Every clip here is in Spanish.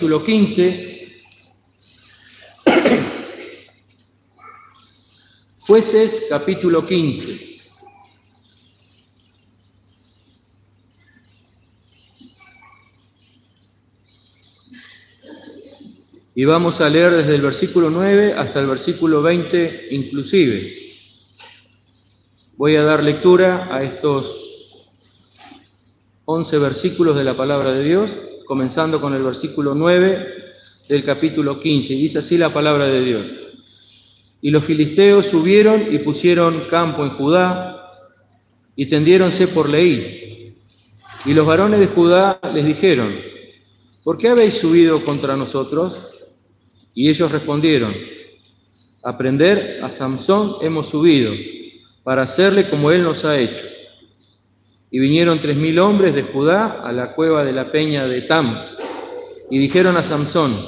capítulo 15. Jueces, capítulo 15. Y vamos a leer desde el versículo 9 hasta el versículo 20 inclusive. Voy a dar lectura a estos 11 versículos de la palabra de Dios, comenzando con el versículo 9 del capítulo 15. Y dice así la palabra de Dios. Y los filisteos subieron y pusieron campo en Judá y tendiéronse por Leí. Y los varones de Judá les dijeron: ¿por qué habéis subido contra nosotros? Y ellos respondieron: a prender a Samsón hemos subido, para hacerle como él nos ha hecho. Y vinieron 3000 hombres de Judá a la cueva de la peña de Etam, y dijeron a Samsón: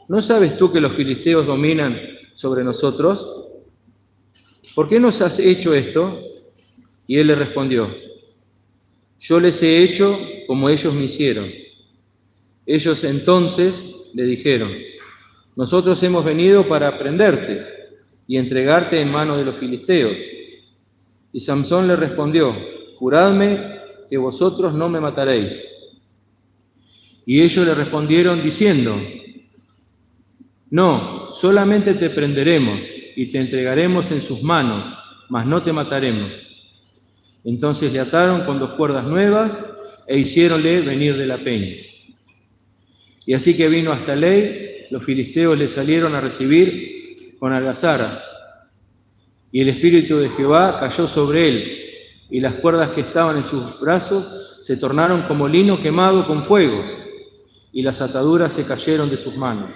¿no sabes tú que los filisteos dominan sobre nosotros? ¿Por qué nos has hecho esto? Y él le respondió: yo les he hecho como ellos me hicieron. Ellos entonces le dijeron: nosotros hemos venido para prenderte y entregarte en mano de los filisteos. Y Samsón le respondió: juradme que vosotros no me mataréis. Y ellos le respondieron diciendo: no, solamente te prenderemos y te entregaremos en sus manos, mas no te mataremos. Entonces le ataron con 2 cuerdas nuevas e hiciéronle venir de la peña. Y así que vino hasta Ley, los filisteos le salieron a recibir con algazara. Y el Espíritu de Jehová cayó sobre él, y las cuerdas que estaban en sus brazos se tornaron como lino quemado con fuego, y las ataduras se cayeron de sus manos.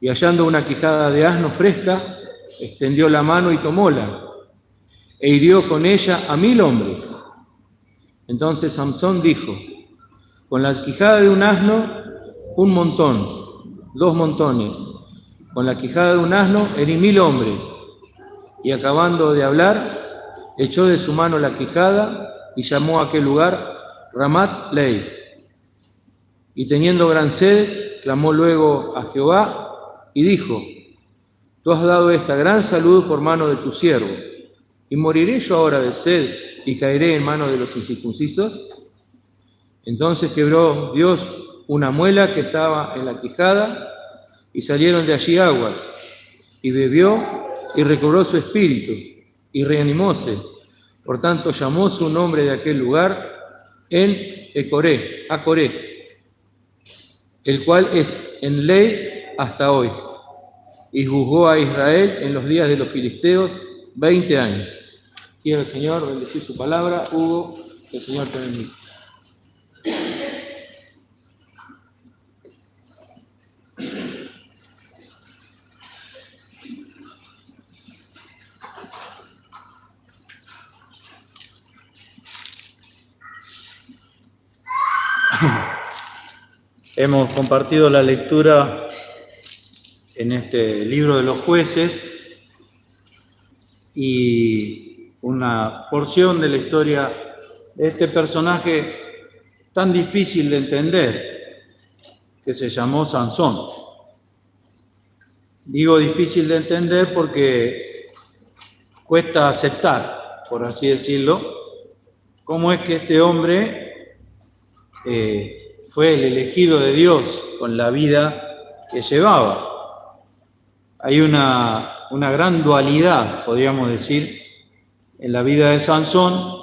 Y hallando una quijada de asno fresca, extendió la mano y tomóla, e hirió con ella a 1000 hombres. Entonces Samsón dijo: con la quijada de un asno, 1 montón, 2 montones. Con la quijada de un asno herí 1000 hombres. Y acabando de hablar, echó de su mano la quijada y llamó a aquel lugar Ramat Lei. Y teniendo gran sed, clamó luego a Jehová y dijo: tú has dado esta gran salud por mano de tu siervo, ¿y moriré yo ahora de sed y caeré en manos de los incircuncisos? Entonces quebró Dios una muela que estaba en la quijada, y salieron de allí aguas, y bebió y recobró su espíritu, y reanimóse. Por tanto llamó su nombre de aquel lugar En Ecoré, Acoré, el cual es en ley hasta hoy. Y juzgó a Israel en los días de los filisteos 20 años. Quiero el Señor bendecir su palabra. Hugo, que el Señor te bendiga. Hemos compartido la lectura en este libro de los jueces y una porción de la historia de este personaje tan difícil de entender, que se llamó Sansón. Digo difícil de entender porque cuesta aceptar, por así decirlo, cómo es que este hombre fue el elegido de Dios con la vida que llevaba. Hay una gran dualidad, podríamos decir, en la vida de Sansón,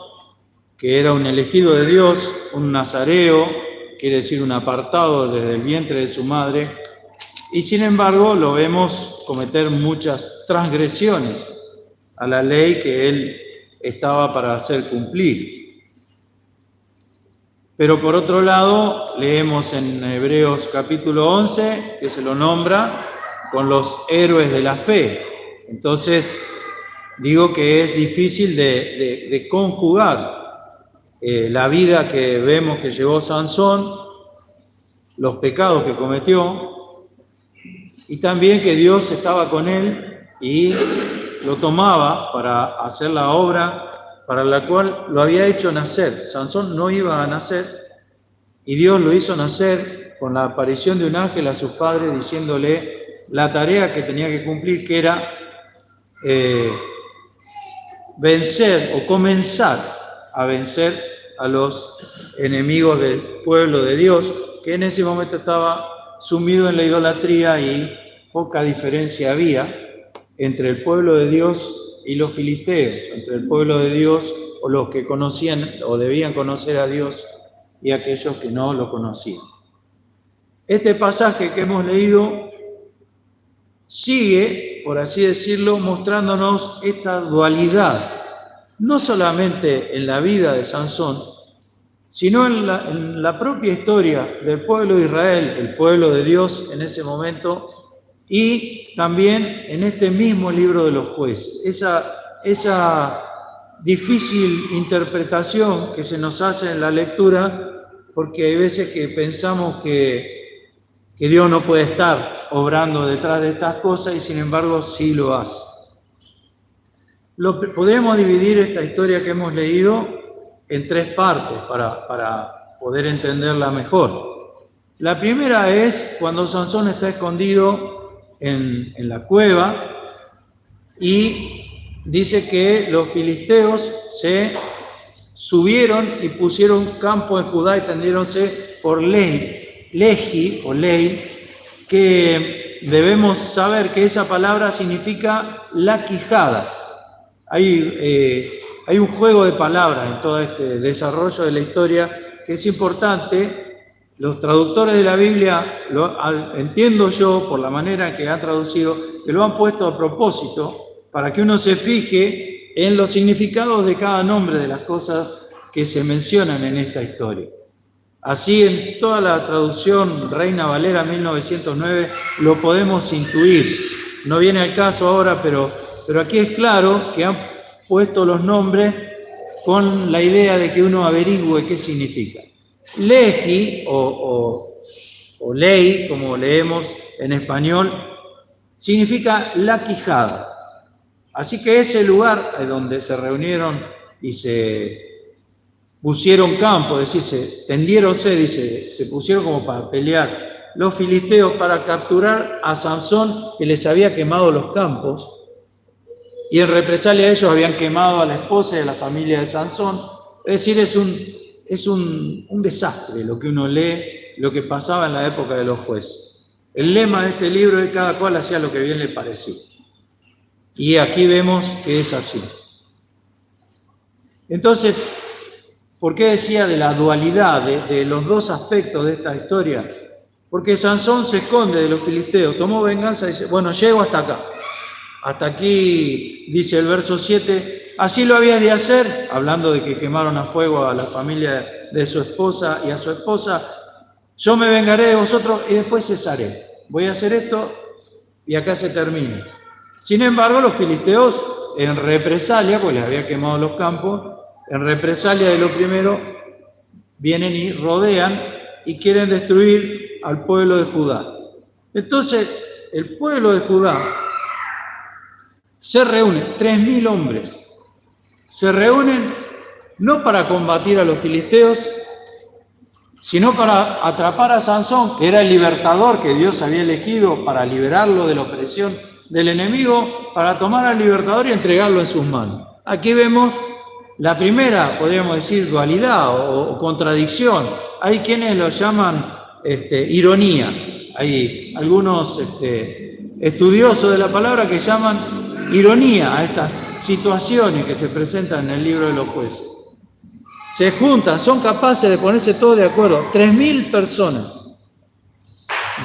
que era un elegido de Dios, un nazareo, quiere decir un apartado desde el vientre de su madre, y sin embargo lo vemos cometer muchas transgresiones a la ley que él estaba para hacer cumplir. Pero por otro lado, leemos en Hebreos capítulo 11, que se lo nombra con los héroes de la fe. Entonces, digo que es difícil de conjugar la vida que vemos que llevó Sansón, los pecados que cometió, y también que Dios estaba con él y lo tomaba para hacer la obra para la cual lo había hecho nacer. Sansón no iba a nacer y Dios lo hizo nacer con la aparición de un ángel a sus padres diciéndole la tarea que tenía que cumplir, que era vencer o comenzar a vencer a los enemigos del pueblo de Dios, que en ese momento estaba sumido en la idolatría y poca diferencia había entre el pueblo de Dios y los filisteos, entre el pueblo de Dios o los que conocían o debían conocer a Dios y aquellos que no lo conocían. Este pasaje que hemos leído sigue, por así decirlo, mostrándonos esta dualidad, no solamente en la vida de Sansón, sino en la propia historia del pueblo de Israel, el pueblo de Dios en ese momento, y también en este mismo libro de los Jueces. Esa difícil interpretación que se nos hace en la lectura, porque hay veces que pensamos que Dios no puede estar obrando detrás de estas cosas y sin embargo sí lo hace. Podemos dividir esta historia que hemos leído en tres partes para poder entenderla mejor. La primera es cuando Sansón está escondido en la cueva y dice que los filisteos se subieron y pusieron campo en Judá y tendiéronse por ley, que debemos saber que esa palabra significa la quijada. Hay un juego de palabras en todo este desarrollo de la historia que es importante. Los traductores de la Biblia, entiendo yo por la manera que han traducido, que lo han puesto a propósito para que uno se fije en los significados de cada nombre de las cosas que se mencionan en esta historia. Así en toda la traducción Reina Valera 1909 lo podemos intuir. No viene al caso ahora, pero aquí es claro que han puesto los nombres con la idea de que uno averigüe qué significa. Lehi o ley, como leemos en español, significa la quijada. Así que ese lugar donde se reunieron y se pusieron campo, es decir, se pusieron como para pelear los filisteos para capturar a Sansón, que les había quemado los campos, y en represalia a ellos habían quemado a la esposa y a la familia de Sansón. Es decir, es un desastre lo que uno lee, lo que pasaba en la época de los jueces. El lema de este libro es: cada cual hacía lo que bien le parecía. Y aquí vemos que es así. Entonces, ¿por qué decía de la dualidad, de los dos aspectos de esta historia? Porque Sansón se esconde de los filisteos, tomó venganza y dice: bueno, llego hasta acá. Hasta aquí, dice el verso 7, así lo habías de hacer, hablando de que quemaron a fuego a la familia de su esposa y a su esposa. Yo me vengaré de vosotros y después cesaré. Voy a hacer esto y acá se termina. Sin embargo, los filisteos, en represalia, pues les había quemado los campos, en represalia de lo primero, vienen y rodean y quieren destruir al pueblo de Judá. Entonces, el pueblo de Judá se reúne, 3.000 hombres, se reúnen no para combatir a los filisteos, sino para atrapar a Sansón, que era el libertador que Dios había elegido para liberarlo de la opresión del enemigo, para tomar al libertador y entregarlo en sus manos. Aquí vemos la primera, podríamos decir, dualidad o contradicción. Hay quienes lo llaman ironía. Hay algunos estudiosos de la palabra que llaman ironía a estas situaciones que se presentan en el libro de los Jueces. Se juntan, son capaces de ponerse todos de acuerdo, 3.000 personas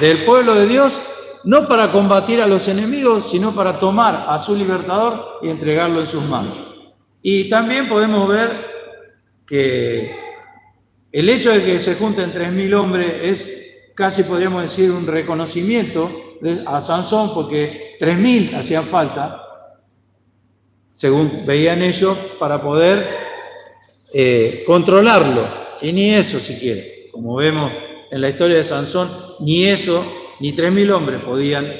del pueblo de Dios, no para combatir a los enemigos, sino para tomar a su libertador y entregarlo en sus manos. Y también podemos ver que el hecho de que se junten 3.000 hombres es casi, podríamos decir, un reconocimiento a Sansón, porque 3.000 hacían falta, según veían ellos, para poder controlarlo. Y ni eso siquiera. Como vemos en la historia de Sansón, ni eso, ni 3.000 hombres podían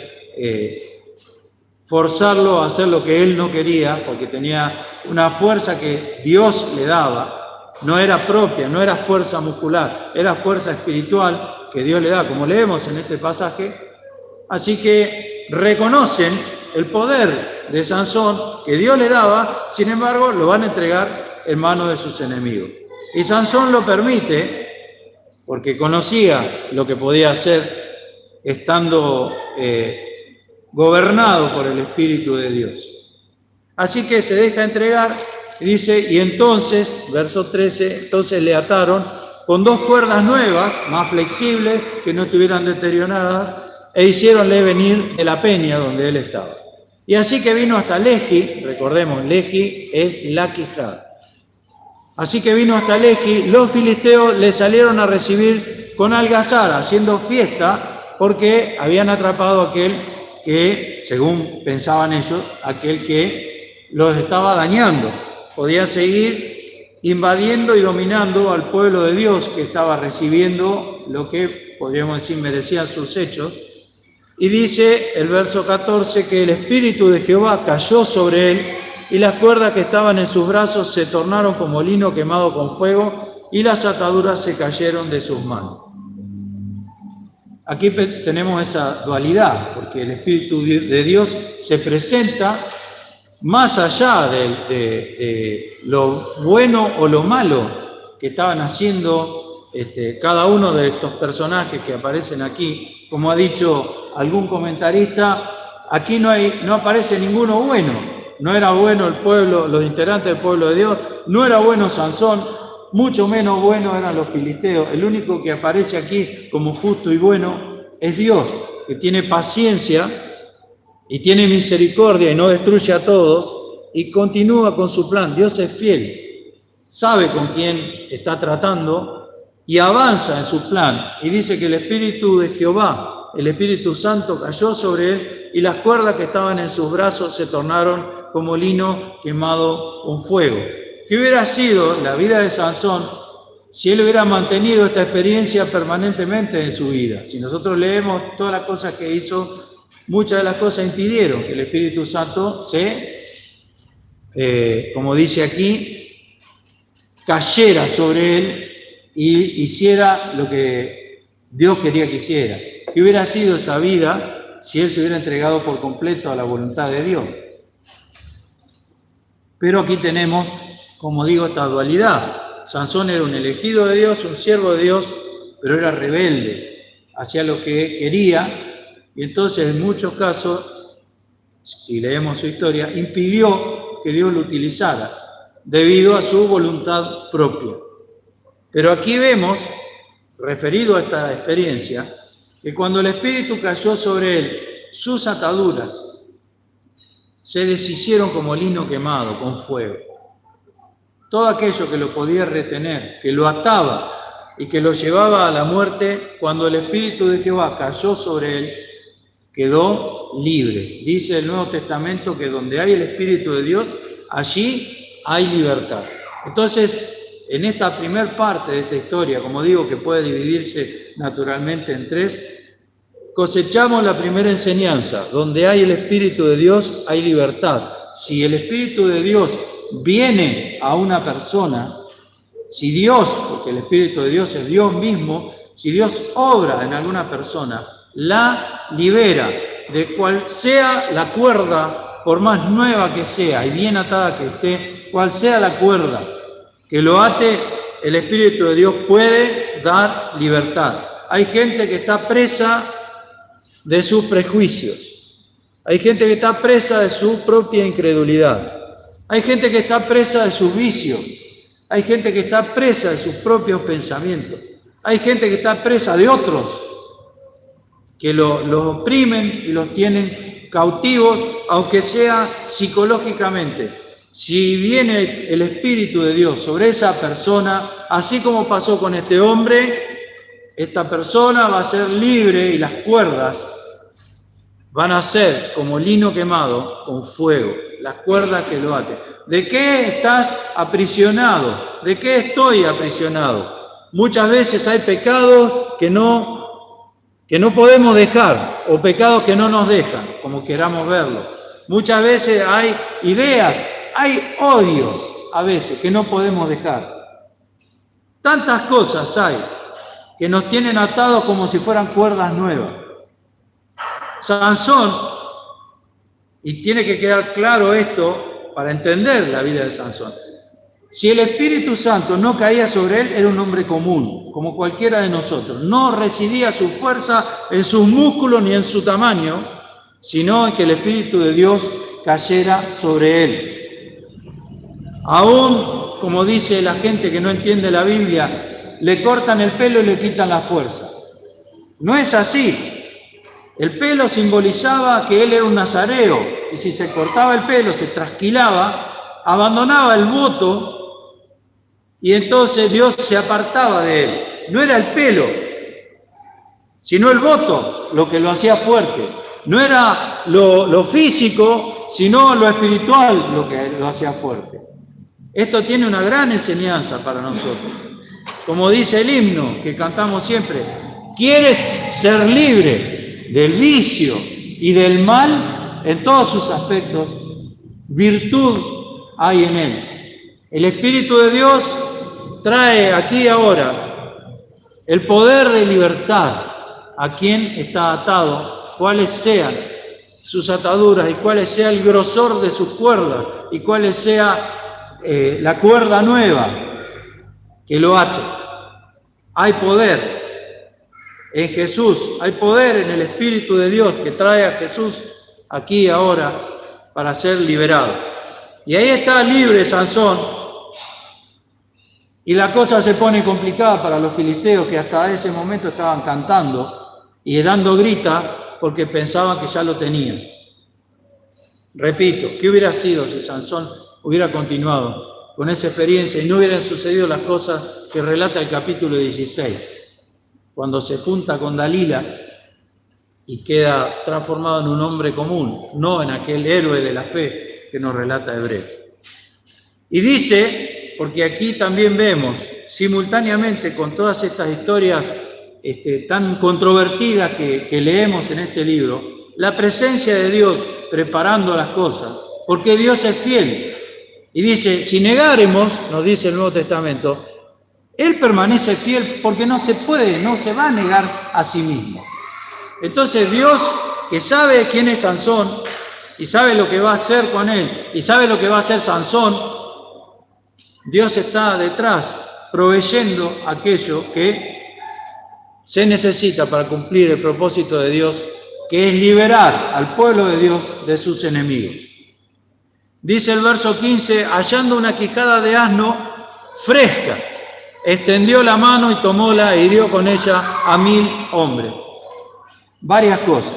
forzarlo a hacer lo que él no quería, porque tenía una fuerza que Dios le daba. No era propia, no era fuerza muscular, era fuerza espiritual que Dios le da, como leemos en este pasaje. Así que reconocen el poder de Sansón que Dios le daba, sin embargo lo van a entregar en manos de sus enemigos. Y Sansón lo permite porque conocía lo que podía hacer estando gobernado por el Espíritu de Dios. Así que se deja entregar, dice, y entonces, verso 13, entonces le ataron con 2 cuerdas nuevas, más flexibles, que no estuvieran deterioradas, e hicieronle venir de la peña donde él estaba. Y así que vino hasta Lehi, recordemos, Lehi es la quijada. Así que vino hasta Lehi, los filisteos le salieron a recibir con algazara, haciendo fiesta, porque habían atrapado a aquel que, según pensaban ellos, aquel que los estaba dañando. Podía seguir invadiendo y dominando al pueblo de Dios que estaba recibiendo lo que, podríamos decir, merecían sus hechos. Y dice el verso 14 que el Espíritu de Jehová cayó sobre él y las cuerdas que estaban en sus brazos se tornaron como lino quemado con fuego y las ataduras se cayeron de sus manos. Aquí tenemos esa dualidad, porque el Espíritu de Dios se presenta más allá de lo bueno o lo malo que estaban haciendo cada uno de estos personajes que aparecen aquí. Como ha dicho algún comentarista, aquí no aparece ninguno bueno. No era bueno el pueblo, los integrantes del pueblo de Dios, no era bueno Sansón, mucho menos bueno eran los filisteos. El único que aparece aquí como justo y bueno es Dios, que tiene paciencia y tiene misericordia y no destruye a todos y continúa con su plan. Dios es fiel, sabe con quién está tratando y avanza en su plan. Y dice que el Espíritu de Jehová, el Espíritu Santo, cayó sobre él y las cuerdas que estaban en sus brazos se tornaron como lino quemado con fuego. ¿Qué hubiera sido la vida de Sansón si él hubiera mantenido esta experiencia permanentemente en su vida? Si nosotros leemos todas las cosas que hizo, muchas de las cosas impidieron que el Espíritu Santo como dice aquí, cayera sobre él y hiciera lo que Dios quería que hiciera. ¿Qué hubiera sido esa vida si él se hubiera entregado por completo a la voluntad de Dios? Pero aquí tenemos, como digo, esta dualidad. Sansón era un elegido de Dios, un siervo de Dios, pero era rebelde, hacía lo que quería, y entonces en muchos casos, si leemos su historia, impidió que Dios lo utilizara, debido a su voluntad propia. Pero aquí vemos, referido a esta experiencia, que cuando el Espíritu cayó sobre él, sus ataduras se deshicieron como lino quemado con fuego. Todo aquello que lo podía retener, que lo ataba y que lo llevaba a la muerte, cuando el Espíritu de Jehová cayó sobre él, quedó libre. Dice el Nuevo Testamento que donde hay el Espíritu de Dios, allí hay libertad. Entonces, en esta primer parte de esta historia, como digo, que puede dividirse naturalmente en 3, cosechamos la primera enseñanza. Donde hay el Espíritu de Dios, hay libertad. Si el Espíritu de Dios viene a una persona, si Dios, porque el Espíritu de Dios es Dios mismo, si Dios obra en alguna persona, la libera de cual sea la cuerda, por más nueva que sea y bien atada que esté, cual sea la cuerda que lo ate, el Espíritu de Dios puede dar libertad. Hay gente que está presa de sus prejuicios. Hay gente que está presa de su propia incredulidad. Hay gente que está presa de sus vicios. Hay gente que está presa de sus propios pensamientos. Hay gente que está presa de otros que los oprimen y los tienen cautivos, aunque sea psicológicamente. Si viene el Espíritu de Dios sobre esa persona, así como pasó con este hombre, esta persona va a ser libre y las cuerdas van a ser como lino quemado con fuego, las cuerdas que lo aten. ¿De qué estás aprisionado? ¿De qué estoy aprisionado? Muchas veces hay pecados que no podemos dejar, o pecados que no nos dejan, como queramos verlo. Muchas veces hay ideas, hay odios a veces que no podemos dejar. Tantas cosas hay que nos tienen atados como si fueran cuerdas nuevas. Sansón, y tiene que quedar claro esto para entender la vida de Sansón, si el Espíritu Santo no caía sobre él, era un hombre común, como cualquiera de nosotros. No residía su fuerza en sus músculos ni en su tamaño, sino en que el Espíritu de Dios cayera sobre él. Aún, como dice la gente que no entiende la Biblia, le cortan el pelo y le quitan la fuerza. No es así. El pelo simbolizaba que él era un nazareo, y si se cortaba el pelo, se trasquilaba, abandonaba el voto, y entonces Dios se apartaba de él. No era el pelo, sino el voto lo que lo hacía fuerte. No era lo físico, sino lo espiritual lo que lo hacía fuerte. Esto tiene una gran enseñanza para nosotros. Como dice el himno que cantamos siempre, ¿quieres ser libre del vicio y del mal en todos sus aspectos? Virtud hay en él. El Espíritu de Dios trae aquí y ahora el poder de libertad a quien está atado, cuáles sean sus ataduras y cuál sea el grosor de sus cuerdas y cuál sea la cuerda nueva que lo ate. Hay poder en Jesús, hay poder en el Espíritu de Dios que trae a Jesús aquí y ahora para ser liberado. Y ahí está libre Sansón. Y la cosa se pone complicada para los filisteos que hasta ese momento estaban cantando y dando grita porque pensaban que ya lo tenían. Repito, ¿qué hubiera sido si Sansón hubiera continuado con esa experiencia y no hubieran sucedido las cosas que relata el capítulo 16? Cuando se junta con Dalila y queda transformado en un hombre común, no en aquel héroe de la fe que nos relata Hebreos. Y dice, porque aquí también vemos simultáneamente con todas estas historias tan controvertidas que leemos en este libro, la presencia de Dios preparando las cosas, porque Dios es fiel. Y dice, si negáremos, nos dice el Nuevo Testamento, Él permanece fiel porque no se va a negar a sí mismo. Entonces Dios, que sabe quién es Sansón, y sabe lo que va a hacer con él, y sabe lo que va a hacer Sansón, Dios está detrás, proveyendo aquello que se necesita para cumplir el propósito de Dios, que es liberar al pueblo de Dios de sus enemigos. Dice el verso 15, hallando una quijada de asno fresca, extendió la mano y tomóla e hirió con ella a 1000 hombres. Varias cosas.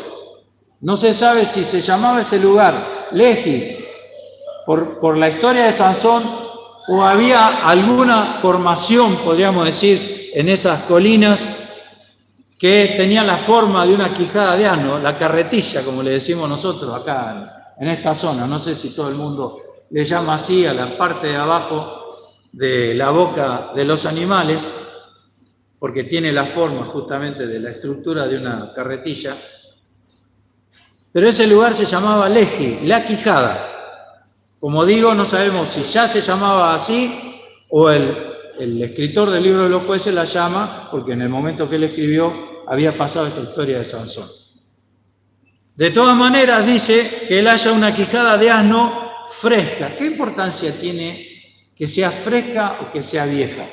No se sabe si se llamaba ese lugar Lehi por la historia de Sansón, o había alguna formación, podríamos decir, en esas colinas que tenían la forma de una quijada de asno, la carretilla, como le decimos nosotros acá en esta zona. No sé si todo el mundo le llama así a la parte de abajo de la boca de los animales, porque tiene la forma justamente de la estructura de una carretilla. Pero ese lugar se llamaba Lehi, la quijada. Como digo, no sabemos si ya se llamaba así o el escritor del libro de los jueces la llama, porque en el momento que él escribió había pasado esta historia de Sansón. De todas maneras dice que él haya una quijada de asno fresca. ¿Qué importancia tiene que sea fresca o que sea vieja?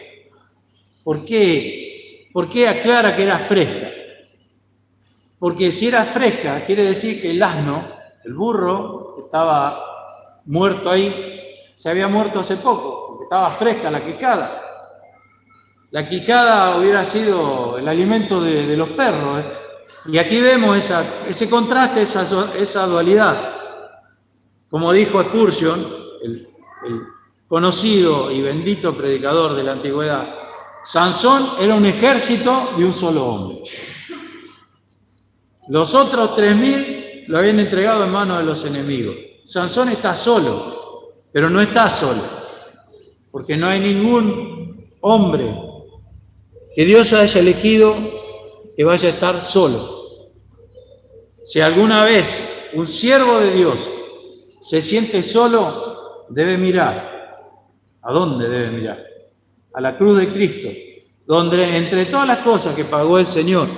¿Por qué aclara que era fresca? Porque si era fresca, quiere decir que el asno, el burro, estaba muerto ahí, se había muerto hace poco, porque estaba fresca la quijada. La quijada hubiera sido el alimento de los perros. Y aquí vemos ese contraste, esa dualidad. Como dijo Spurgeon, el conocido y bendito predicador de la antigüedad, Sansón era un ejército de un solo hombre. Los otros 3000 lo habían entregado en manos de los enemigos. Sansón está solo, pero no está solo, porque no hay ningún hombre que Dios haya elegido que vaya a estar solo. Si alguna vez un siervo de Dios se siente solo, debe mirar. ¿A dónde debe mirar? A la cruz de Cristo, donde entre todas las cosas que pagó el Señor,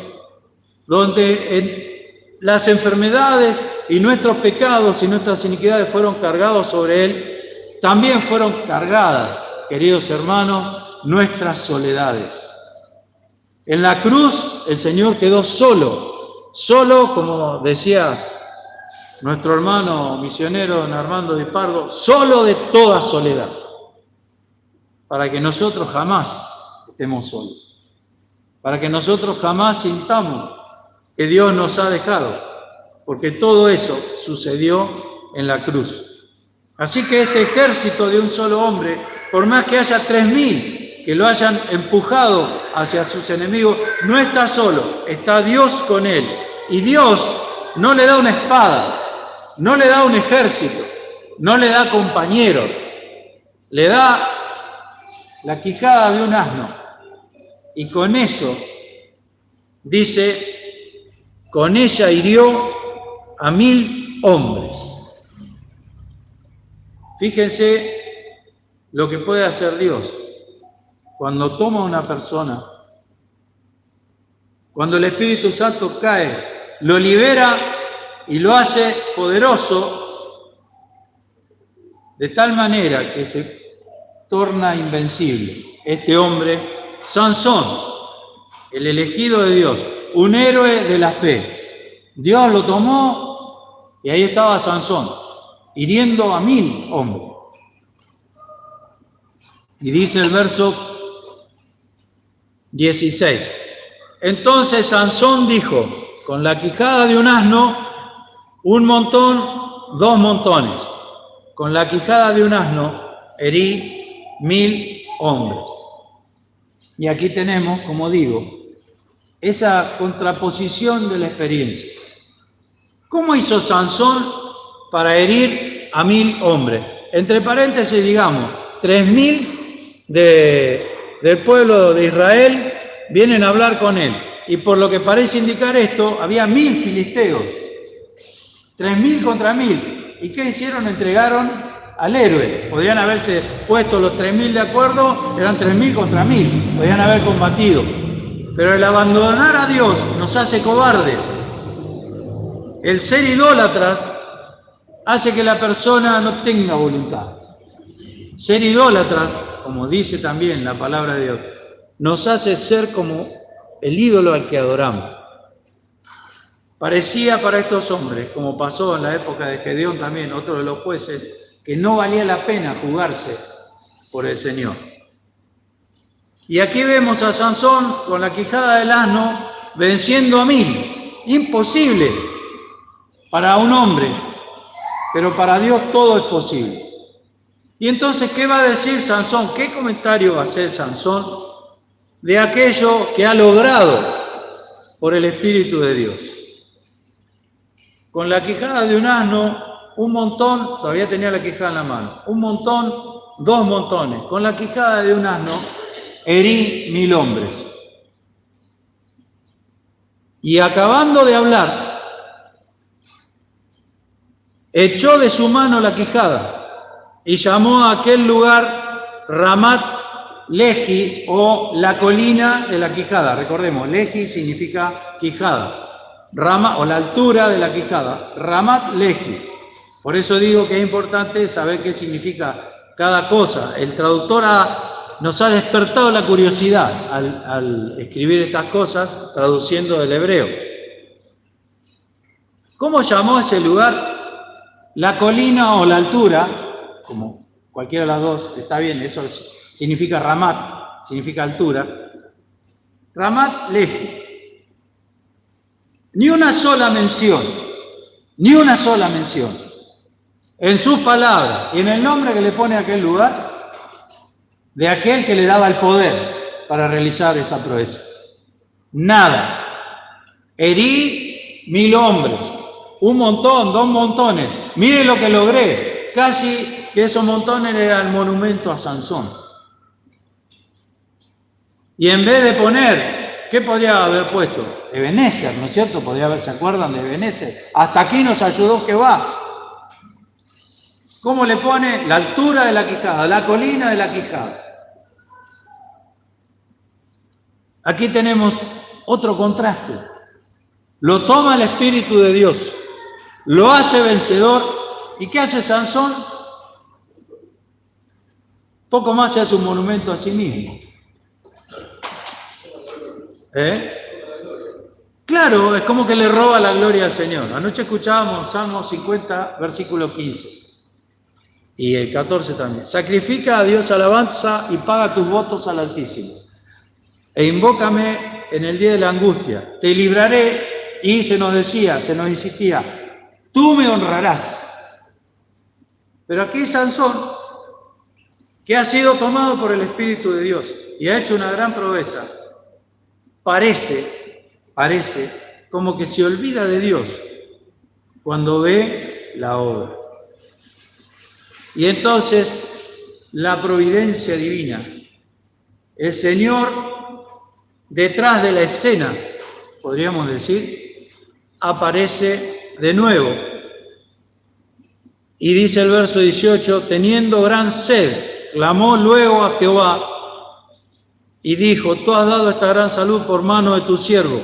donde las enfermedades y nuestros pecados y nuestras iniquidades fueron cargados sobre Él, también fueron cargadas, queridos hermanos, nuestras soledades. En la cruz el Señor quedó solo, como decía nuestro hermano misionero don Armando Di Pardo, solo de toda soledad, para que nosotros jamás estemos solos, para que nosotros jamás sintamos que Dios nos ha dejado, porque todo eso sucedió en la cruz. Así que este ejército de un solo hombre, por más que haya 3.000 que lo hayan empujado hacia sus enemigos, no está solo, está Dios con él. Y Dios no le da una espada, no le da un ejército, no le da compañeros, le da la quijada de un asno. Y con eso, dice, con ella hirió a 1.000 hombres. Fíjense lo que puede hacer Dios cuando toma a una persona, cuando el Espíritu Santo cae, lo libera y lo hace poderoso de tal manera que se torna invencible. Este hombre, Sansón, el elegido de Dios, un héroe de la fe. Dios lo tomó y ahí estaba Sansón, hiriendo a 1.000 hombres. Y dice el verso 16. Entonces Sansón dijo, con la quijada de un asno, 1 montón, 2 montones. Con la quijada de un asno herí 1.000 hombres. Y aquí tenemos, como digo, esa contraposición de la experiencia. ¿Cómo hizo Sansón para herir a 1.000 hombres? Entre paréntesis, digamos, 3.000 del pueblo de Israel vienen a hablar con él. Y por lo que parece indicar esto, había 1.000 filisteos. 3.000 contra 1.000. ¿Y qué hicieron? Entregaron al héroe. Podrían haberse puesto los 3.000 de acuerdo, eran 3.000 contra 1.000. Podrían haber combatido. Pero el abandonar a Dios nos hace cobardes. El ser idólatras hace que la persona no tenga voluntad. Ser idólatras, como dice también la palabra de Dios, nos hace ser como el ídolo al que adoramos. Parecía para estos hombres, como pasó en la época de Gedeón también, otro de los jueces, que no valía la pena jugarse por el Señor. Y aquí vemos a Sansón con la quijada del asno venciendo a 1.000. Imposible para un hombre, pero para Dios todo es posible. Y entonces, ¿qué va a decir Sansón? ¿Qué comentario va a hacer Sansón de aquello que ha logrado por el Espíritu de Dios? Con la quijada de un asno, 1 montón, todavía tenía la quijada en la mano, 1 montón, 2 montones. Con la quijada de un asno, herí 1.000 hombres. Y acabando de hablar, echó de su mano la quijada y llamó a aquel lugar Ramat Lehi, o la colina de la quijada. Recordemos, Lehi significa quijada. Rama, o la altura de la quijada, Ramat Lehi. Por eso digo que es importante saber qué significa cada cosa. El traductor nos ha despertado la curiosidad al escribir estas cosas, traduciendo del hebreo. ¿Cómo llamó ese lugar? La colina o la altura, como cualquiera de las dos, está bien, eso significa Ramat, significa altura. Ramat Lehi. Ni una sola mención en sus palabras y en el nombre que le pone a aquel lugar de aquel que le daba el poder para realizar esa proeza. Nada. Herí 1.000 hombres, 1 montón, 2 montones. Mire lo que logré. Casi que esos montones eran el monumento a Sansón. Y en vez de poner, ¿qué podría haber puesto? Ebenezer, ¿no es cierto? Podría haber, ¿se acuerdan de Ebenezer? Hasta aquí nos ayudó Jehová. ¿Cómo le pone? La altura de la quijada, la colina de la quijada. Aquí tenemos otro contraste. Lo toma el Espíritu de Dios, lo hace vencedor. ¿Y qué hace Sansón? Poco más se hace un monumento a sí mismo. Claro, es como que le roba la gloria al Señor. Anoche escuchábamos Salmo 50, versículo 15. Y el 14 también. Sacrifica a Dios alabanza y paga tus votos al Altísimo. E invócame en el día de la angustia. Te libraré. Y se nos insistía, tú me honrarás. Pero aquí Sansón, que ha sido tomado por el Espíritu de Dios y ha hecho una gran proeza, parece como que se olvida de Dios cuando ve la obra. Y entonces la providencia divina, el Señor detrás de la escena, podríamos decir, aparece de nuevo. Y dice el verso 18, teniendo gran sed, clamó luego a Jehová y dijo, tú has dado esta gran salud por mano de tu siervo,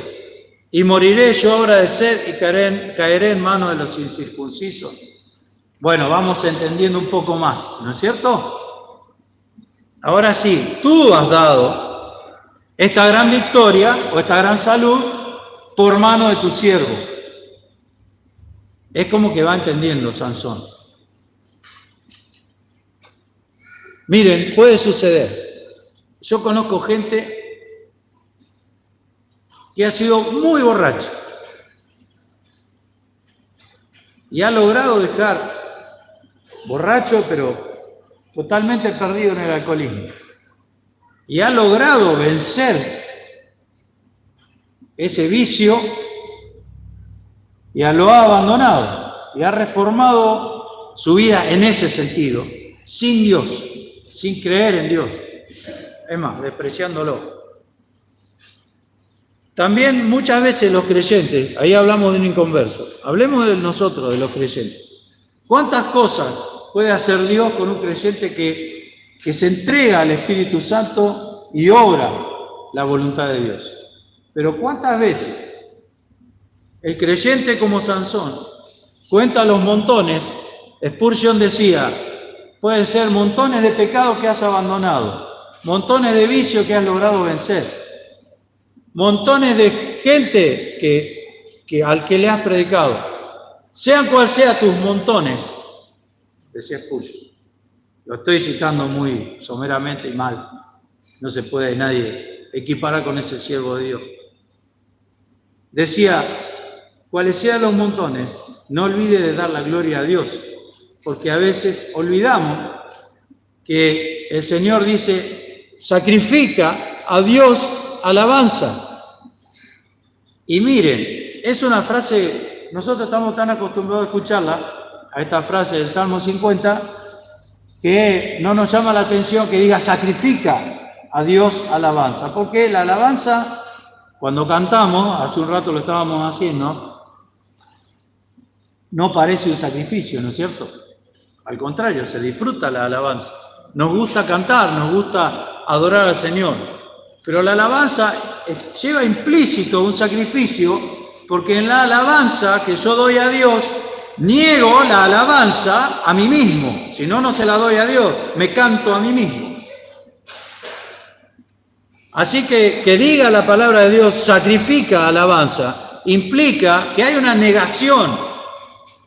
y moriré yo ahora de sed y caeré en manos de los incircuncisos. Bueno, vamos entendiendo un poco más, ¿no es cierto? Ahora sí, tú has dado esta gran victoria o esta gran salud por mano de tu siervo. Es como que va entendiendo Sansón. Miren, puede suceder. Yo conozco gente que ha sido muy borracha y ha logrado dejar borracho, pero totalmente perdido en el alcoholismo. Y ha logrado vencer ese vicio y lo ha abandonado y ha reformado su vida en ese sentido, sin Dios, sin creer en Dios, es más, despreciándolo. También muchas veces los creyentes, ahí hablamos de un inconverso, hablemos de nosotros, de los creyentes. ¿Cuántas cosas puede hacer Dios con un creyente que se entrega al Espíritu Santo y obra la voluntad de Dios? Pero ¿cuántas veces el creyente como Sansón cuenta los montones? Spurgeon decía, pueden ser montones de pecados que has abandonado, montones de vicios que has logrado vencer, montones de gente al que le has predicado. Sean cual sean tus montones, decía Spurgeon. Lo estoy citando muy someramente y mal. No se puede nadie equiparar con ese siervo de Dios. Decía, cuales sean los montones, no olvide de dar la gloria a Dios, porque a veces olvidamos que el Señor dice, sacrifica a Dios alabanza. Y miren, es una frase, nosotros estamos tan acostumbrados a escucharla, a esta frase del Salmo 50, que no nos llama la atención que diga sacrifica a Dios alabanza, porque la alabanza, cuando cantamos, hace un rato lo estábamos haciendo, no parece un sacrificio, ¿no es cierto? Al contrario, se disfruta la alabanza. Nos gusta cantar, nos gusta adorar al Señor, pero la alabanza lleva implícito un sacrificio, porque en la alabanza que yo doy a Dios, niego la alabanza a mí mismo, si no, no se la doy a Dios, me canto a mí mismo. Así que diga la palabra de Dios, sacrifica alabanza, implica que hay una negación.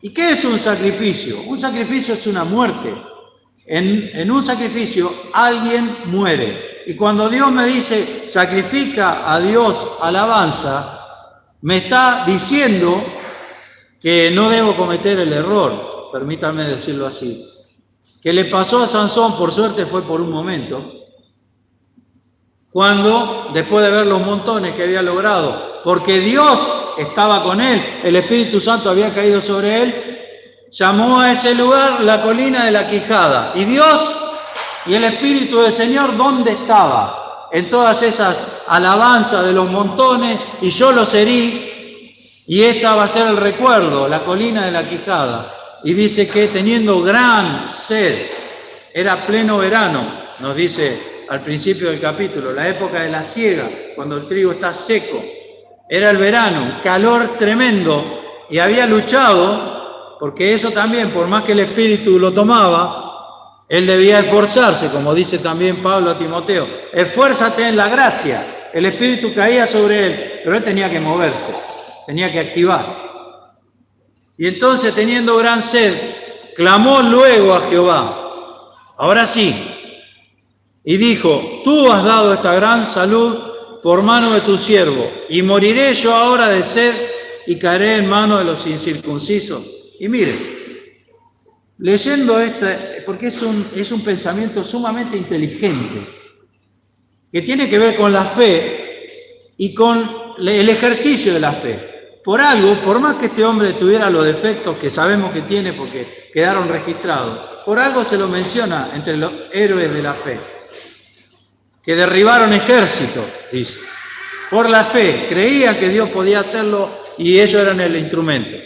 ¿Y qué es un sacrificio? Un sacrificio es una muerte. En un sacrificio alguien muere. Y cuando Dios me dice, sacrifica a Dios alabanza, me está diciendo que no debo cometer el error, permítanme decirlo así. Que le pasó a Sansón, por suerte fue por un momento, cuando, después de ver los montones que había logrado, porque Dios estaba con él, el Espíritu Santo había caído sobre él, llamó a ese lugar la colina de la Quijada. Y Dios y el Espíritu del Señor, ¿dónde estaba? En todas esas alabanzas de los montones, y yo los herí, y esta va a ser el recuerdo, la colina de la Quijada. Y dice que teniendo gran sed, era pleno verano, nos dice al principio del capítulo, la época de la siega, cuando el trigo está seco. Era el verano, un calor tremendo, y había luchado, porque eso también, por más que el Espíritu lo tomaba, él debía esforzarse, como dice también Pablo a Timoteo. Esfuérzate en la gracia. El Espíritu caía sobre él, pero él tenía que moverse, tenía que activar. Y entonces, teniendo gran sed, clamó luego a Jehová. Ahora sí. Y dijo, tú has dado esta gran salud por mano de tu siervo, y moriré yo ahora de sed y caeré en manos de los incircuncisos. Y mire, leyendo porque es un pensamiento sumamente inteligente, que tiene que ver con la fe y con el ejercicio de la fe. Por algo, por más que este hombre tuviera los defectos que sabemos que tiene porque quedaron registrados, por algo se lo menciona entre los héroes de la fe, que derribaron ejércitos, dice. Por la fe, creían que Dios podía hacerlo y ellos eran el instrumento.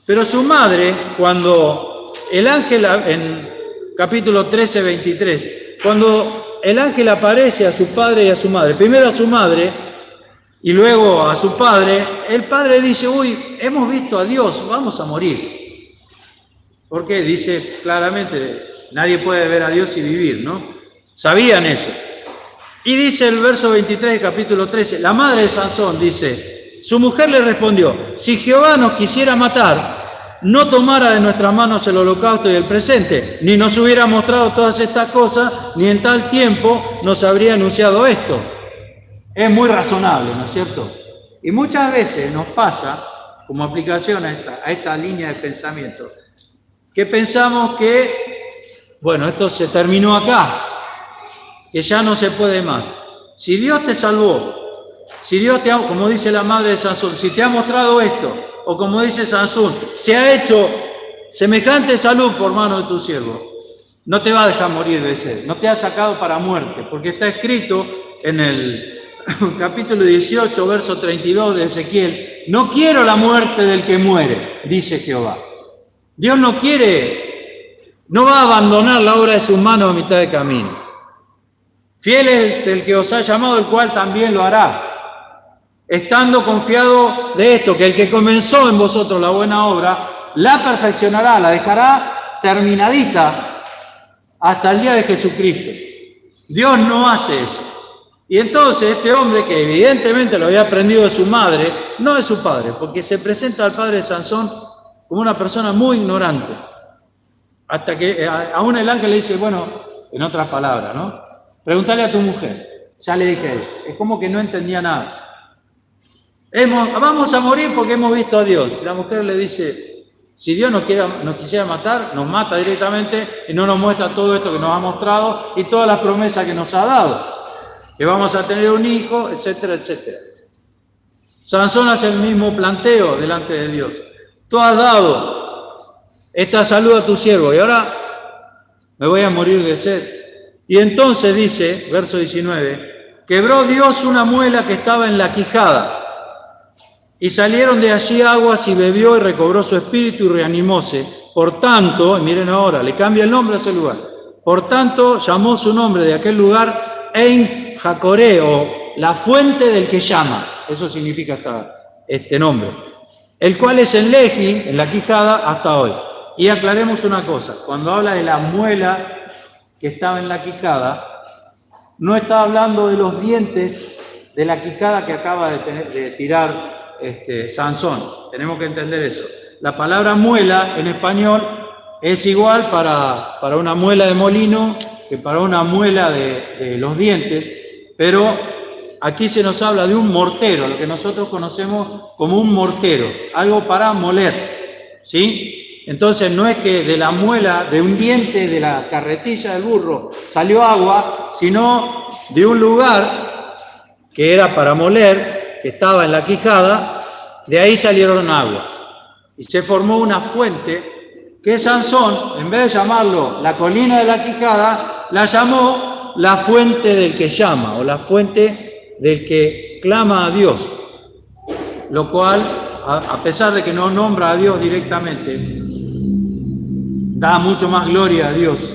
Pero su madre, cuando el ángel, en capítulo 13, 23, cuando el ángel aparece a su padre y a su madre, primero a su madre y luego a su padre, el padre dice, uy, hemos visto a Dios, vamos a morir. Porque dice claramente, nadie puede ver a Dios y vivir, ¿no? Sabían eso. Y dice el verso 23 del capítulo 13, la madre de Sansón dice, su mujer le respondió, si Jehová nos quisiera matar, no tomara de nuestras manos el holocausto y el presente, ni nos hubiera mostrado todas estas cosas, ni en tal tiempo nos habría anunciado esto. Es muy razonable, ¿no es cierto? Y muchas veces nos pasa, como aplicación a esta línea de pensamiento, que pensamos que, bueno, esto se terminó acá, que ya no se puede más. Si Dios te salvó, si Dios te ha, como dice la madre de Sansón, si te ha mostrado esto, o como dice Sansón, se ha hecho semejante salud por mano de tu siervo, no te va a dejar morir de sed, no te ha sacado para muerte, porque está escrito en el capítulo 18, verso 32 de Ezequiel, no quiero la muerte del que muere, dice Jehová. Dios no va a abandonar la obra de sus manos a mitad de camino. Fiel es el que os ha llamado, el cual también lo hará. Estando confiado de esto, que el que comenzó en vosotros la buena obra, la perfeccionará, la dejará terminadita hasta el día de Jesucristo. Dios no hace eso. Y entonces este hombre, que evidentemente lo había aprendido de su madre, no de su padre, porque se presenta al padre de Sansón como una persona muy ignorante. Hasta que aún el ángel le dice, bueno, en otras palabras, ¿no? Pregúntale a tu mujer. Ya le dije eso. Es como que no entendía nada. Vamos a morir porque hemos visto a Dios. Y la mujer le dice, si Dios nos quisiera matar, nos mata directamente y no nos muestra todo esto que nos ha mostrado y todas las promesas que nos ha dado. Que vamos a tener un hijo, etcétera, etcétera. Sansón hace el mismo planteo delante de Dios. Tú has dado esta salud a tu siervo y ahora me voy a morir de sed. Y entonces dice, verso 19, quebró Dios una muela que estaba en la quijada, y salieron de allí aguas y bebió y recobró su espíritu y reanimóse. Por tanto, y miren ahora, le cambia el nombre a ese lugar. Por tanto, llamó su nombre de aquel lugar Ein Jacoré, o la fuente del que llama. Eso significa este nombre. El cual es en Lehi, en la quijada, hasta hoy. Y aclaremos una cosa, cuando habla de la muela que estaba en la quijada, no está hablando de los dientes de la quijada que acaba de tirar Sansón. Tenemos que entender eso. La palabra muela en español es igual para una muela de molino que para una muela de los dientes, pero aquí se nos habla de un mortero, lo que nosotros conocemos como un mortero, algo para moler, ¿sí? Entonces no es que de la muela, de un diente de la carretilla del burro salió agua, sino de un lugar que era para moler, que estaba en la quijada, de ahí salieron aguas. Y se formó una fuente que Sansón, en vez de llamarlo la colina de la quijada, la llamó la fuente del que llama, o la fuente del que clama a Dios. Lo cual, a pesar de que no nombra a Dios directamente, da mucho más gloria a Dios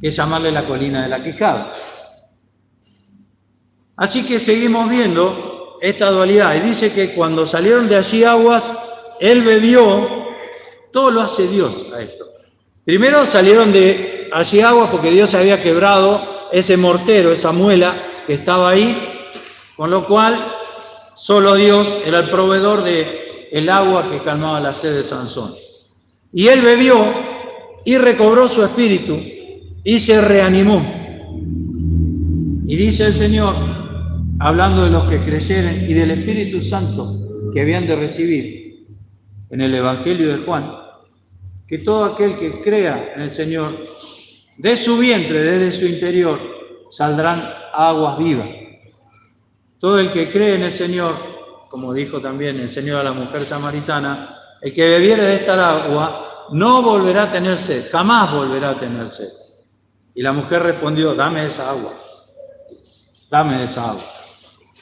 que llamarle la colina de la quijada. Así que seguimos viendo esta dualidad. Y dice que cuando salieron de allí aguas, él bebió. Todo lo hace Dios a esto. Primero salieron de allí aguas porque Dios había quebrado ese mortero, esa muela que estaba ahí, con lo cual solo Dios era el proveedor del agua que calmaba la sed de Sansón. Y él bebió y recobró su espíritu y se reanimó. Y dice el Señor, hablando de los que creyeren y del Espíritu Santo que habían de recibir en el Evangelio de Juan, que todo aquel que crea en el Señor, de su vientre, desde su interior, saldrán aguas vivas. Todo el que cree en el Señor, como dijo también el Señor a la mujer samaritana, el que bebiere de esta agua no volverá a tener sed, jamás volverá a tener sed. Y la mujer respondió, dame esa agua, dame esa agua.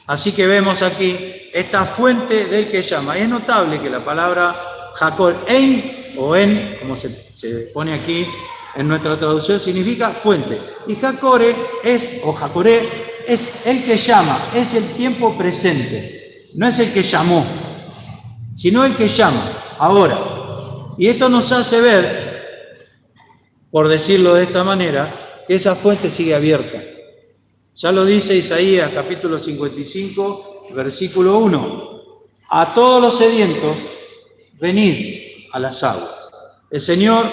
Así que vemos aquí esta fuente del que llama. Es notable que la palabra Jacor, o en, como se pone aquí en nuestra traducción, significa fuente. Y Jacore Jacoré es el que llama, es el tiempo presente. No es el que llamó, sino el que llama, ahora. Y esto nos hace ver, por decirlo de esta manera, que esa fuente sigue abierta. Ya lo dice Isaías, capítulo 55, versículo 1. A todos los sedientos, venid a las aguas. El Señor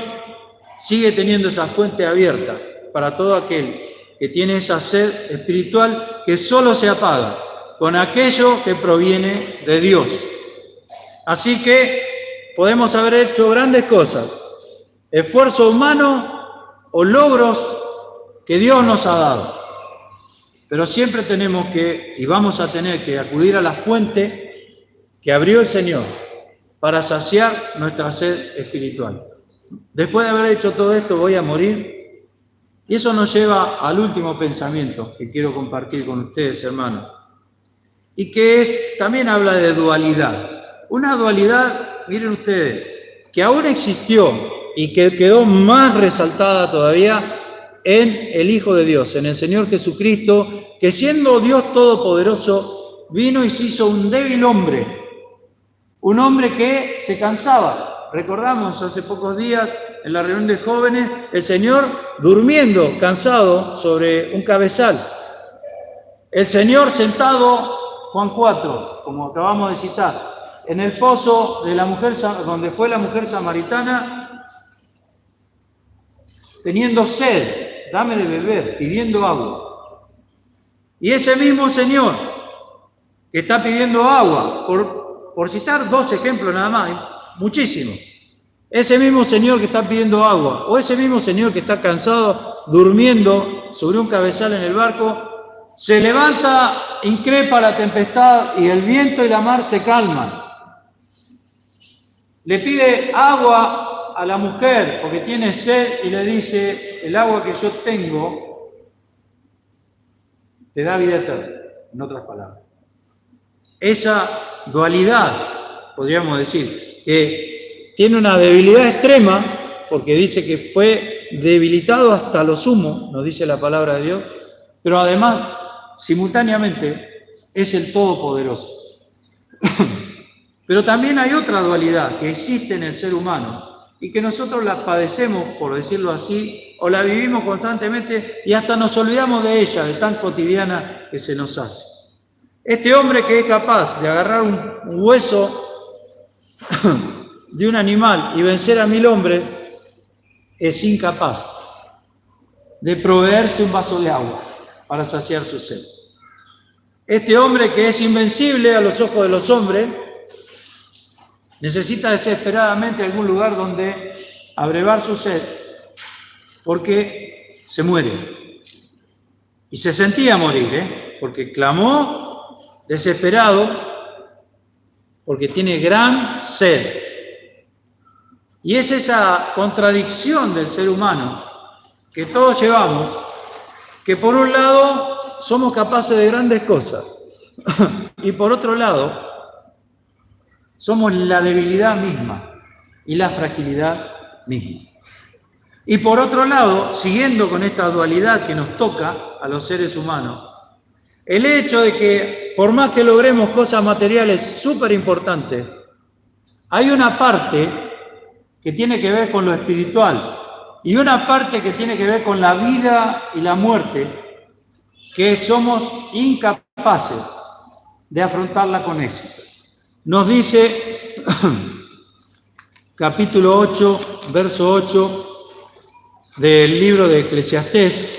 sigue teniendo esa fuente abierta para todo aquel que tiene esa sed espiritual que solo se apaga con aquello que proviene de Dios. Así que podemos haber hecho grandes cosas, esfuerzo humano o logros que Dios nos ha dado. Pero siempre tenemos que, y vamos a tener que acudir a la fuente que abrió el Señor para saciar nuestra sed espiritual. Después de haber hecho todo esto, voy a morir. Y eso nos lleva al último pensamiento que quiero compartir con ustedes, hermanos. Y que también habla de dualidad. Una dualidad, miren ustedes, que aún existió y que quedó más resaltada todavía en el Hijo de Dios, en el Señor Jesucristo, que siendo Dios Todopoderoso, vino y se hizo un débil hombre, un hombre que se cansaba. Recordamos hace pocos días en la reunión de jóvenes, el Señor durmiendo, cansado, sobre un cabezal. El Señor sentado, Juan 4, como acabamos de citar, en el pozo de la mujer, donde fue la mujer samaritana, teniendo sed, dame de beber, pidiendo agua. Y ese mismo Señor que está pidiendo agua, por citar dos ejemplos nada más, muchísimos. Ese mismo Señor que está pidiendo agua, o ese mismo Señor que está cansado, durmiendo sobre un cabezal en el barco, se levanta, increpa la tempestad y el viento y la mar se calman. Le pide agua a la mujer porque tiene sed y le dice, el agua que yo tengo te da vida eterna, en otras palabras. Esa dualidad, podríamos decir, que tiene una debilidad extrema, porque dice que fue debilitado hasta lo sumo, nos dice la palabra de Dios, pero además, simultáneamente, es el Todopoderoso. Pero también hay otra dualidad que existe en el ser humano y que nosotros la padecemos, por decirlo así, o la vivimos constantemente y hasta nos olvidamos de ella, de tan cotidiana que se nos hace. Este hombre que es capaz de agarrar un hueso de un animal y vencer a 1000 hombres, es incapaz de proveerse un vaso de agua para saciar su sed. Este hombre que es invencible a los ojos de los hombres, necesita desesperadamente algún lugar donde abrevar su sed, porque se muere. Y se sentía morir, porque clamó desesperado, porque tiene gran sed. Y es esa contradicción del ser humano que todos llevamos, que por un lado somos capaces de grandes cosas, y por otro lado somos la debilidad misma y la fragilidad misma. Y por otro lado, siguiendo con esta dualidad que nos toca a los seres humanos, El hecho de que por más que logremos cosas materiales súper importantes, hay una parte que tiene que ver con lo espiritual y una parte que tiene que ver con la vida y la muerte, que somos incapaces de afrontarla con éxito. Nos dice capítulo 8, verso 8 del libro de Eclesiastés: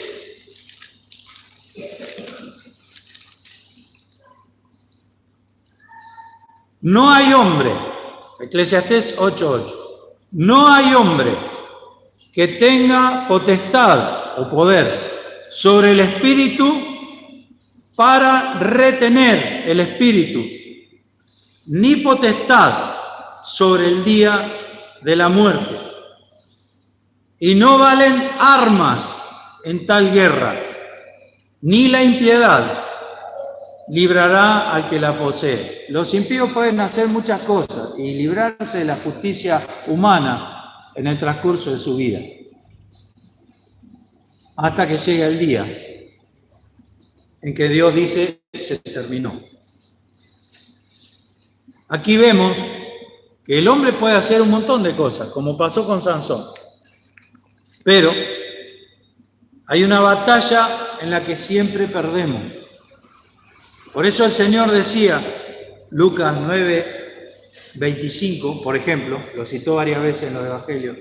no hay hombre, Eclesiastés 8:8, no hay hombre que tenga potestad o poder sobre el espíritu para retener el espíritu, ni potestad sobre el día de la muerte. Y no valen armas en tal guerra, ni la impiedad librará al que la posee. Los impíos pueden hacer muchas cosas y librarse de la justicia humana en el transcurso de su vida, hasta que llegue el día en que Dios dice: se terminó. Aquí vemos que el hombre puede hacer un montón de cosas, como pasó con Sansón, pero hay una batalla en la que siempre perdemos. Por eso el Señor decía, Lucas 9:25, por ejemplo, lo citó varias veces en los evangelios: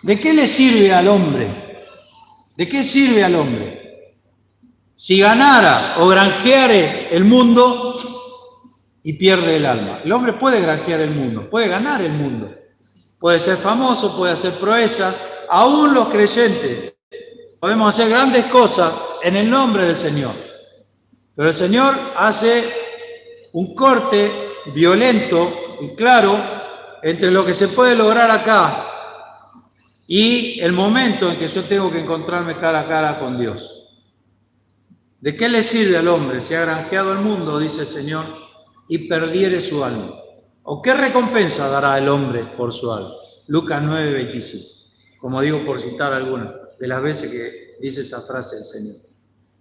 ¿de qué le sirve al hombre? ¿De qué sirve al hombre si ganara o granjeare el mundo y pierde el alma? El hombre puede granjear el mundo, puede ganar el mundo, puede ser famoso, puede hacer proeza. Aún los creyentes podemos hacer grandes cosas en el nombre del Señor. Pero el Señor hace un corte violento y claro entre lo que se puede lograr acá y el momento en que yo tengo que encontrarme cara a cara con Dios. ¿De qué le sirve al hombre si ha granjeado el mundo, dice el Señor, y perdiere su alma? ¿O qué recompensa dará el hombre por su alma? Lucas 9:25. Como digo, por citar algunas de las veces que dice esa frase el Señor.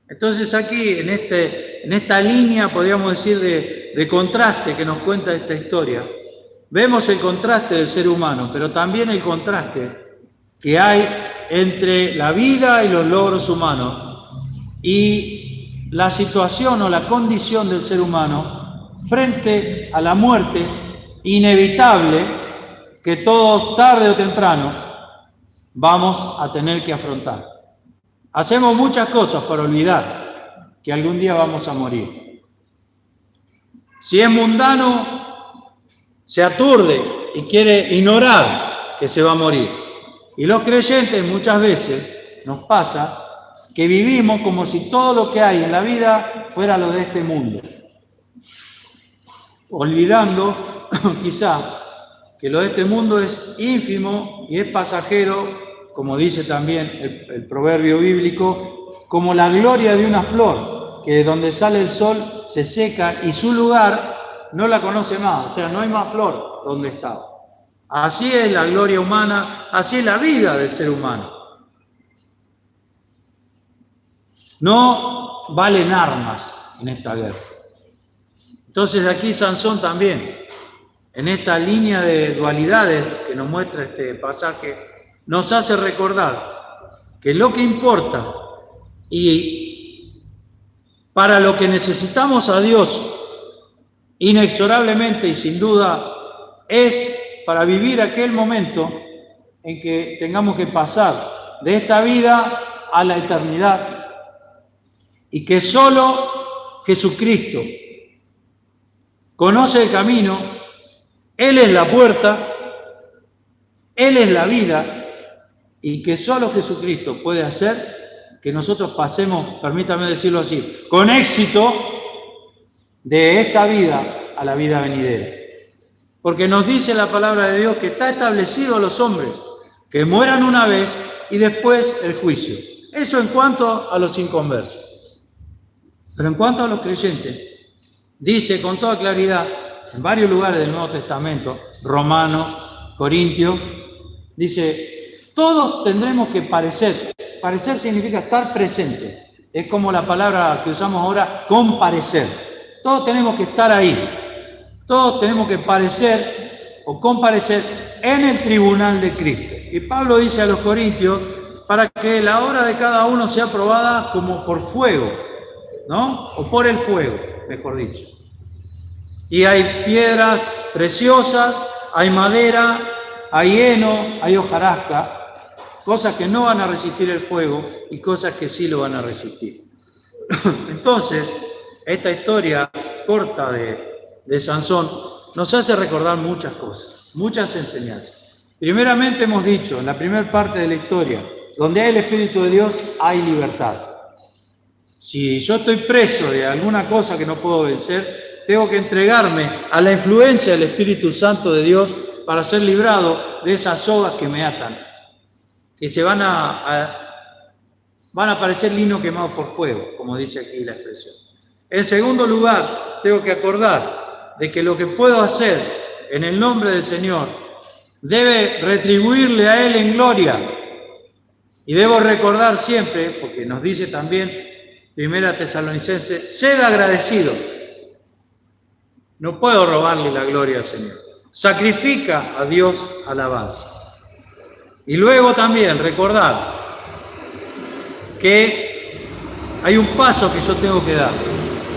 Entonces aquí, en esta línea, podríamos decir, de contraste que nos cuenta esta historia, vemos el contraste del ser humano, pero también el contraste que hay entre la vida y los logros humanos y la situación o la condición del ser humano frente a la muerte inevitable que todos, tarde o temprano, vamos a tener que afrontar. Hacemos muchas cosas para olvidar que algún día vamos a morir. Si es mundano, se aturde y quiere ignorar que se va a morir. Y los creyentes muchas veces nos pasa que vivimos como si todo lo que hay en la vida fuera lo de este mundo, olvidando quizá que lo de este mundo es ínfimo y es pasajero, como dice también el proverbio bíblico, como la gloria de una flor, que de donde sale el sol se seca y su lugar no la conoce más, o sea, no hay más flor donde está. Así es la gloria humana, así es la vida del ser humano. No valen armas en esta guerra. Entonces aquí Sansón también, en esta línea de dualidades que nos muestra este pasaje, nos hace recordar que lo que importa y para lo que necesitamos a Dios inexorablemente y sin duda es para vivir aquel momento en que tengamos que pasar de esta vida a la eternidad y que solo Jesucristo conoce el camino, Él es la puerta, Él es la vida y que solo Jesucristo puede hacer que nosotros pasemos, permítame decirlo así, con éxito de esta vida a la vida venidera. Porque nos dice la palabra de Dios que está establecido a los hombres que mueran una vez y después el juicio. Eso en cuanto a los inconversos. Pero en cuanto a los creyentes, dice con toda claridad en varios lugares del Nuevo Testamento, Romanos, Corintios, dice, todos tendremos que parecer. Parecer significa estar presente. Es como la palabra que usamos ahora, comparecer. Todos tenemos que estar ahí. Todos tenemos que parecer o comparecer en el tribunal de Cristo. Y Pablo dice a los corintios, para que la obra de cada uno sea probada como por fuego, ¿no? O por el fuego, mejor dicho. Y hay piedras preciosas, hay madera, hay heno, hay hojarasca, cosas que no van a resistir el fuego y cosas que sí lo van a resistir. Entonces, esta historia corta de Sansón nos hace recordar muchas cosas, muchas enseñanzas. Primeramente hemos dicho, en la primera parte de la historia, donde hay el Espíritu de Dios, hay libertad. Si yo estoy preso de alguna cosa que no puedo vencer, tengo que entregarme a la influencia del Espíritu Santo de Dios para ser librado de esas sogas que me atan, que se van a parecer lino quemado por fuego, como dice aquí la expresión. En segundo lugar, tengo que acordar de que lo que puedo hacer en el nombre del Señor debe retribuirle a Él en gloria. Y debo recordar siempre, porque nos dice también 1 Tesalonicenses, sed agradecidos. No puedo robarle la gloria al Señor. Sacrifica a Dios alabanza. Y luego también recordar que hay un paso que yo tengo que dar.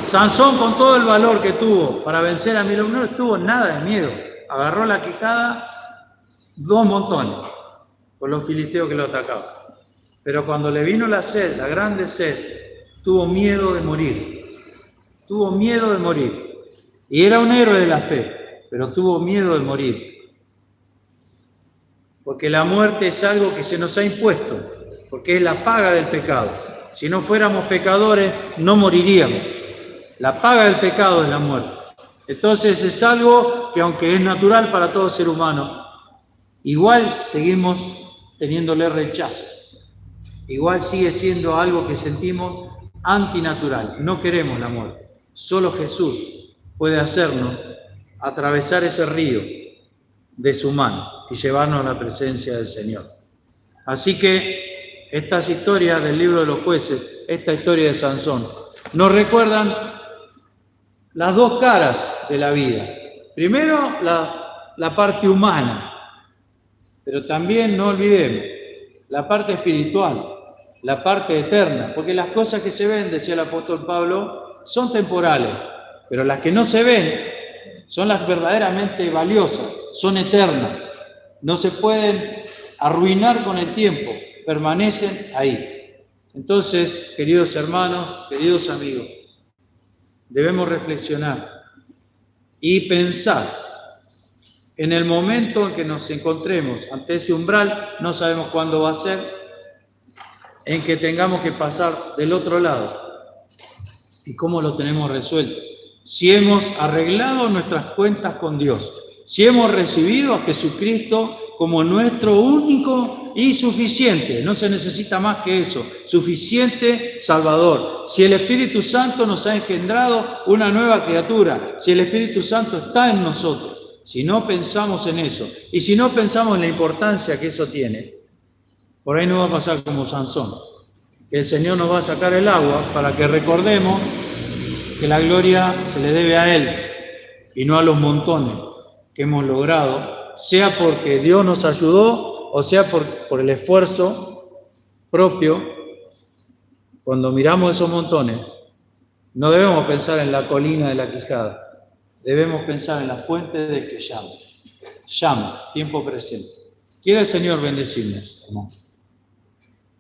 Sansón, con todo el valor que tuvo para vencer a Milón, no tuvo nada de miedo. Agarró la quijada, 2 montones, con los filisteos que lo atacaban. Pero cuando le vino la sed, la grande sed, tuvo miedo de morir. Tuvo miedo de morir. Y era un héroe de la fe, pero tuvo miedo de morir. Porque la muerte es algo que se nos ha impuesto, porque es la paga del pecado. Si no fuéramos pecadores, no moriríamos. La paga del pecado es la muerte. Entonces es algo que, aunque es natural para todo ser humano, igual seguimos teniéndole rechazo. Igual sigue siendo algo que sentimos antinatural. No queremos la muerte. Solo Jesús puede hacernos atravesar ese río de su mano y llevarnos a la presencia del Señor. Así que estas historias del libro de los jueces, esta historia de Sansón, nos recuerdan las dos caras de la vida. Primero, la parte humana, pero también no olvidemos la parte espiritual, la parte eterna, porque las cosas que se ven, decía el apóstol Pablo, son temporales, pero las que no se ven son las verdaderamente valiosas, son eternas, no se pueden arruinar con el tiempo, permanecen ahí. Entonces, queridos hermanos, queridos amigos, debemos reflexionar y pensar en el momento en que nos encontremos ante ese umbral, no sabemos cuándo va a ser, en que tengamos que pasar del otro lado y cómo lo tenemos resuelto. Si hemos arreglado nuestras cuentas con Dios, si hemos recibido a Jesucristo como nuestro único y suficiente, no se necesita más que eso, suficiente Salvador. Si el Espíritu Santo nos ha engendrado una nueva criatura, si el Espíritu Santo está en nosotros, si no pensamos en eso y si no pensamos en la importancia que eso tiene, por ahí no va a pasar como Sansón, que el Señor nos va a sacar el agua para que recordemos que la gloria se le debe a Él y no a los montones que hemos logrado, sea porque Dios nos ayudó o sea por el esfuerzo propio. Cuando miramos esos montones, no debemos pensar en la colina de la quijada, debemos pensar en la fuente del que llama. Llama, tiempo presente. Quiere el Señor bendecirnos, hermano.